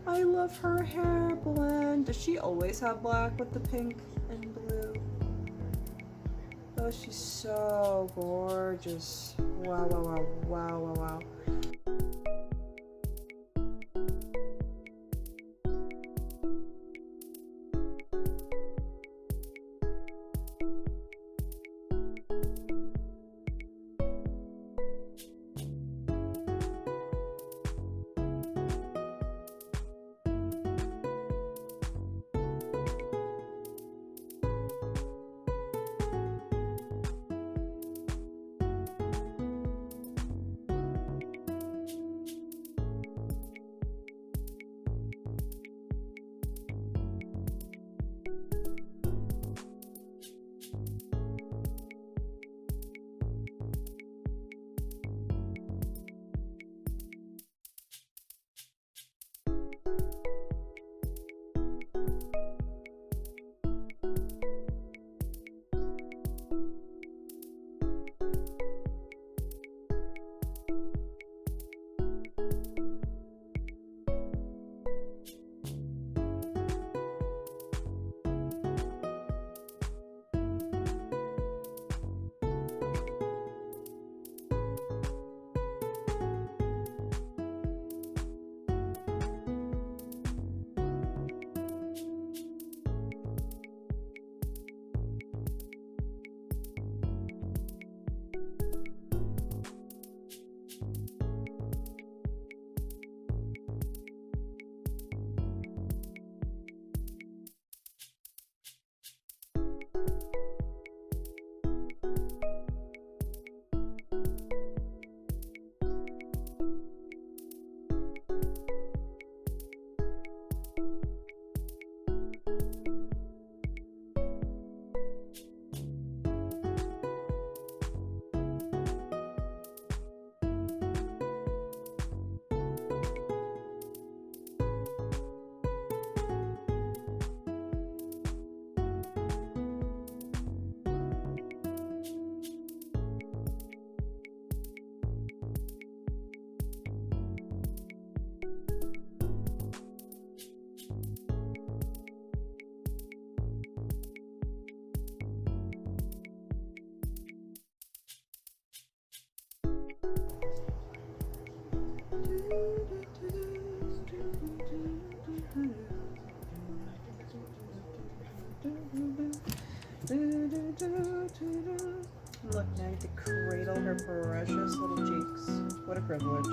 I love her hair blend. Does she always have black with the pink and blue? Oh, she's so gorgeous. Wow, wow, wow, wow, wow, wow. Look, now I get to cradle her precious little cheeks. What a privilege.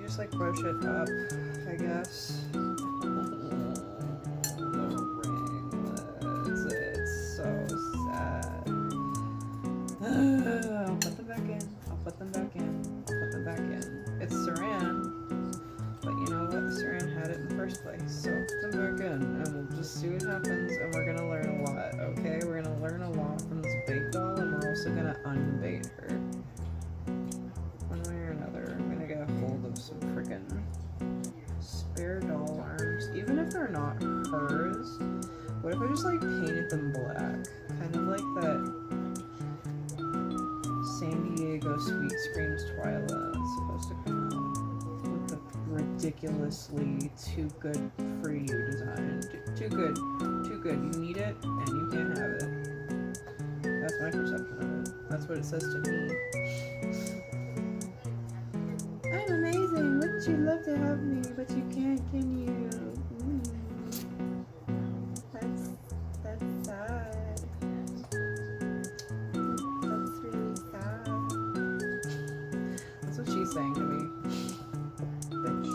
Just like brush it up, I guess. It's so sad. I'll put them back in. I'll put them back in. I'll put them back in. It's Saran, but you know what? Saran had it in the first place, so put them back in, and we'll just see what happens. And we're gonna learn a lot. Okay, we're gonna learn a lot from this bait doll, and we're also gonna unbait her. One way or another, I'm gonna get a hold of some freaking spare doll arms, even if they're not hers. What if I just like painted them black, kind of like that San Diego Sweet Screams Twilight is supposed to come out with the ridiculously too good for you design. Too good, too good. You need it and you can't have it. That's my perception of it. That's what it says to me. I'm amazing. Wouldn't you love to have me? But you can't, can you? That's sad. That's really sad. That's what she's saying to me. Bitch.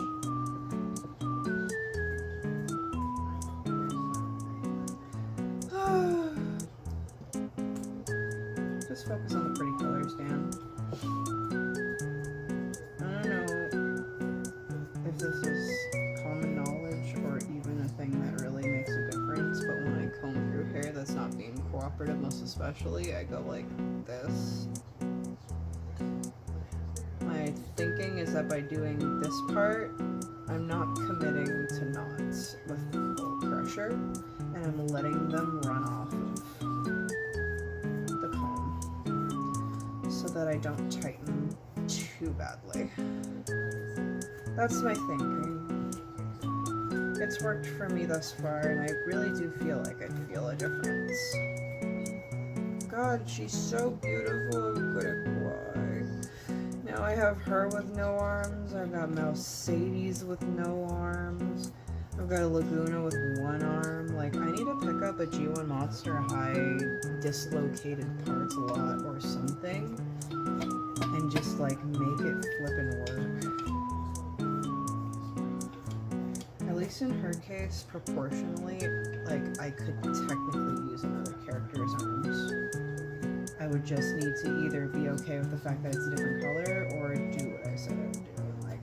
Just focus on the pretty colors, Dan. I don't know if this is common knowledge or even a thing that really makes a difference, but when I comb through hair that's not being cooperative, most especially, I go like this. My thinking is that by doing this part, I'm not committing to knots with full pressure, and I'm letting them run off of the comb so that I don't tighten too badly. That's my thinking. It's worked for me thus far, and I really do feel like I'd feel a difference. God, she's so beautiful, I'm gonna cry. Now I have her with no arms, I've got Mercedes with no arms, I've got a Laguna with one arm. Like, I need to pick up a G1 Monster High dislocated parts lot or something, and just like make it flippin' work. At least in her case, proportionally, like, I could technically use another character's arms. I would just need to either be okay with the fact that it's a different color, or do what I said I would do, and like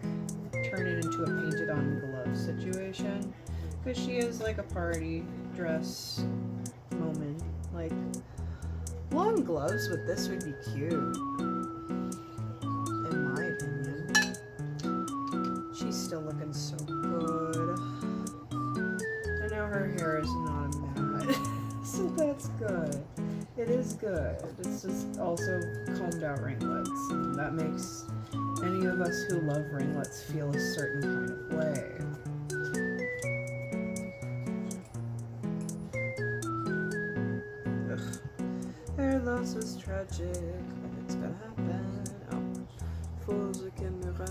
turn it into a painted on glove situation. Because she is like a party dress moment. Like, long gloves with this would be cute, in my opinion. She's still looking so good. I know her hair is not mad, so that's good. It is good. It's just also combed out ringlets, and that makes any of us who love ringlets feel a certain kind of way. Ugh. Hair loss is tragic, but it's gonna happen. Oh, fools a camera.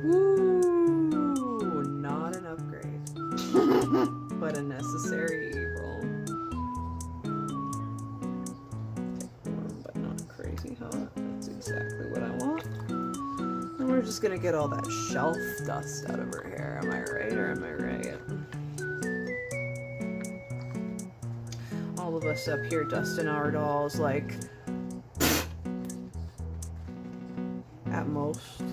Woo! Not an upgrade. But a necessary evil. Warm but not crazy hot. That's exactly what I want. And we're just gonna get all that shelf dust out of her hair. Am I right or am I right? All of us up here dusting our dolls like at most.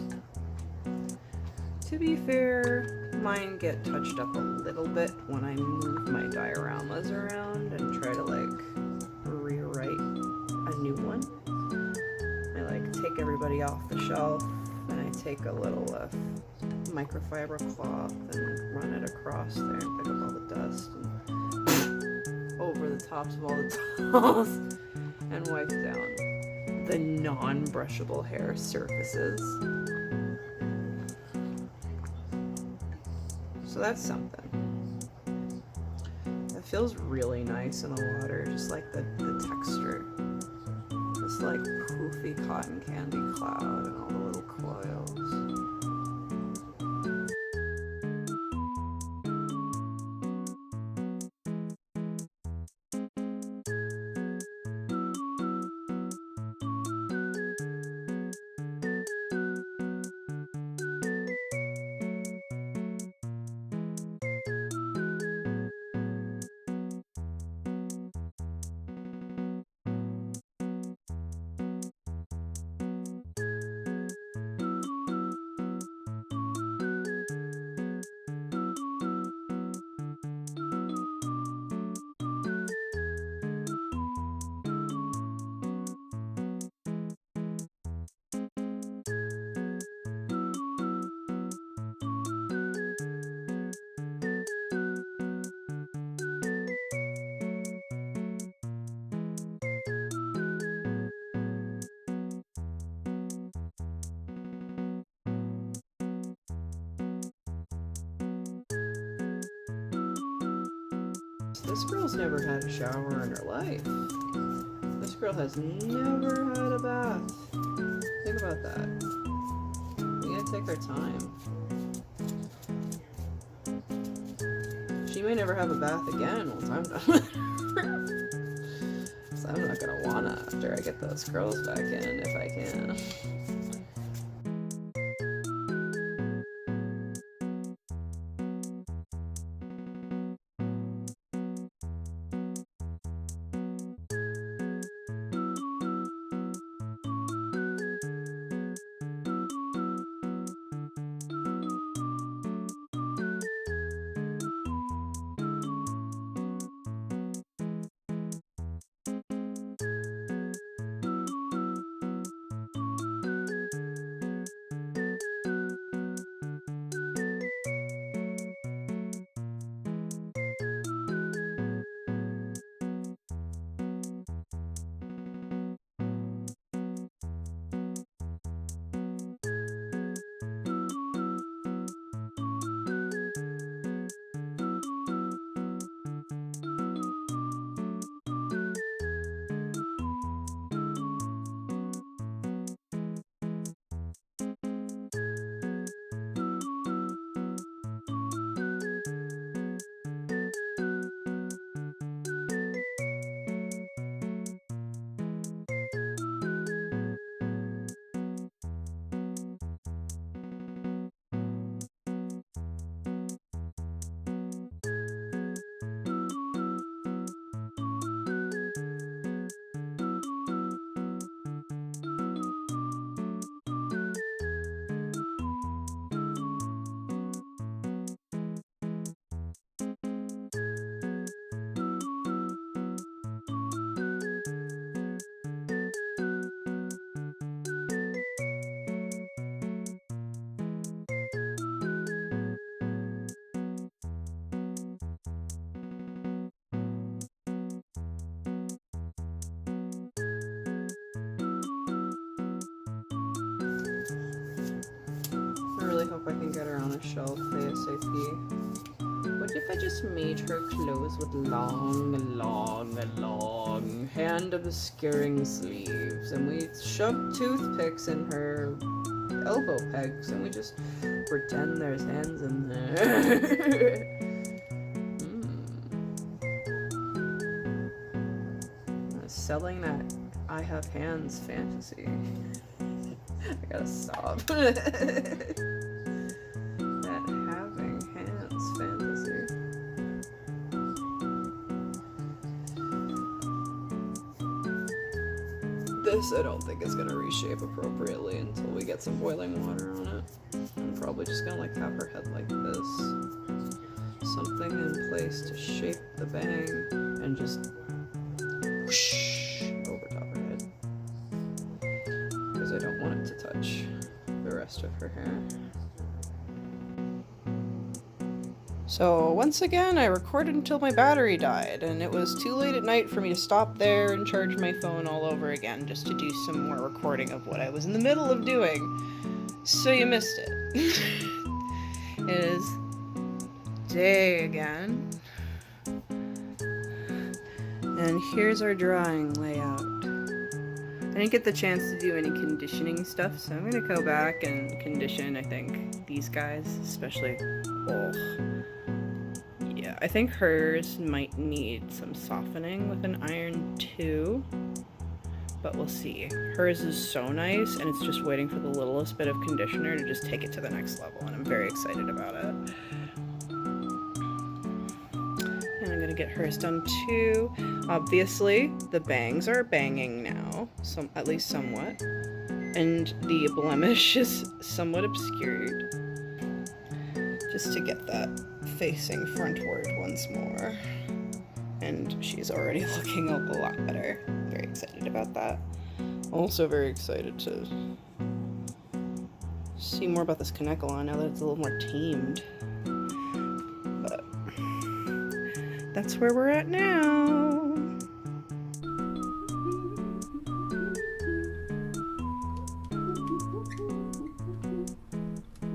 To be fair, mine get touched up a little bit when I move my dioramas around and try to like ready off the shelf, and I take a little microfiber cloth and run it across there and pick up all the dust and over the tops of all the towels and wipe down the non-brushable hair surfaces. So that's something. It feels really nice in the water, just like the texture. This like poofy cotton candy cloud and all the little coils. This girl's never had a shower in her life. This girl has never had a bath. Think about that. We gotta take our time. She may never have a bath again once I'm done with her. So I'm not gonna wanna after I get those curls back in if I can. I really hope I can get her on a shelf ASAP. What if I just made her clothes with long hand-obscuring sleeves, and we shove toothpicks in her elbow pegs, and we just pretend there's hands in there. Selling that I have hands fantasy. I gotta stop. That having hands fantasy. This I don't think is gonna reshape appropriately until we get some boiling water on it. I'm probably just gonna like have her head like this. Something in place to shape the bang and just whoosh over top her head. Because I don't want it to touch. rest of her hair. So once again, I recorded until my battery died, and it was too late at night for me to stop there and charge my phone all over again just to do some more recording of what I was in the middle of doing. So you missed it. It is day again. And here's our drawing layout. I didn't get the chance to do any conditioning stuff, so I'm gonna go back and condition, I think, these guys, especially. Oh. Yeah, I think hers might need some softening with an iron too, but we'll see. Hers is so nice, and it's just waiting for the littlest bit of conditioner to just take it to the next level, and I'm very excited about it. And I'm gonna get hers done too. Obviously, the bangs are banging now, at least somewhat, and the blemish is somewhat obscured, just to get that facing frontward once more. And she's already looking a lot better. I'm very excited about that. Also very excited to see more about this Kanekalon now that it's a little more tamed. But that's where we're at now.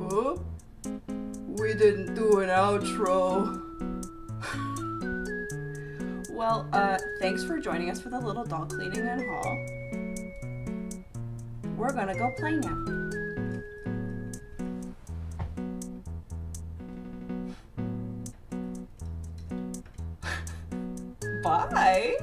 Oh, we didn't do an outro. Well, thanks for joining us for the little doll cleaning and haul. We're gonna go play now. Bye!